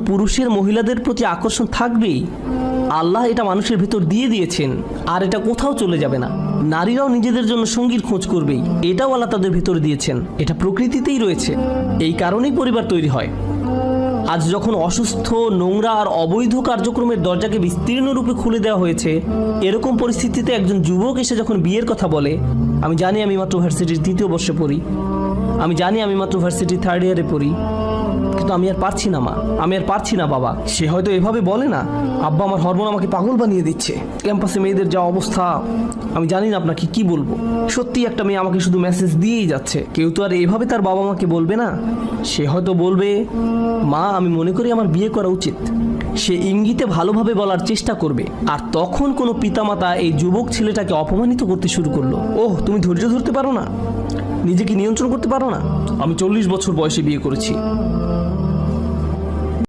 পুরুষের মহিলাদের প্রতি আকর্ষণ থাকবেই। আল্লাহ এটা মানুষের ভিতর দিয়ে দিয়েছেন, আর এটা কোথাও চলে যাবে না। নারীরাও নিজেদের জন্য সঙ্গীর খোঁজ করবেই, এটাও আল্লাহ তাদের ভিতর দিয়েছেন। এটা প্রকৃতিতেই রয়েছে, এই কারণেই পরিবার তৈরি হয়। আজ যখন অসুস্থ, নোংরা আর অবৈধ কার্যক্রমের দরজাকে বিস্তীর্ণ রূপে খুলে দেওয়া হয়েছে, এরকম পরিস্থিতিতে একজন যুবক এসে যখন বিয়ের কথা বলে, আমি জানি আমি মাত্র ভার্সিটির 3য় বর্ষে পড়ি, আমি জানি আমি মাত্র ভার্সিটির 3rd ইয়ারে পড়ি, কিন্তু আমি আর পারছি না মা, আমি আর পারছি না বাবা। সে হয়তো এভাবে বলে না, আব্বা আমার হরমোন আমাকে পাগল বানিয়ে দিচ্ছে, ক্যাম্পাসে মেয়েদের যা অবস্থা, আমি জানি না আপনাকে কি বলবো। সত্যি একটা মেয়ে আমাকে শুধু মেসেজ দিয়েই যাচ্ছে। কেউ তো আর এভাবে তার বাবা মাকে বলবে না। সে হয়তো বলবে, মা আমি মনে করি আমার বিয়ে করা উচিত। সে ইঙ্গিতে ভালোভাবে বলার চেষ্টা করবে। আর তখন কোনো পিতামাতা এই যুবক ছেলেটাকে অপমানিত করতে শুরু করলো। ওহ, তুমি ধৈর্য ধরতে পারো না, নিজেকে নিয়ন্ত্রণ করতে পারো না। আমি 40 বছর বয়সে বিয়ে করেছি,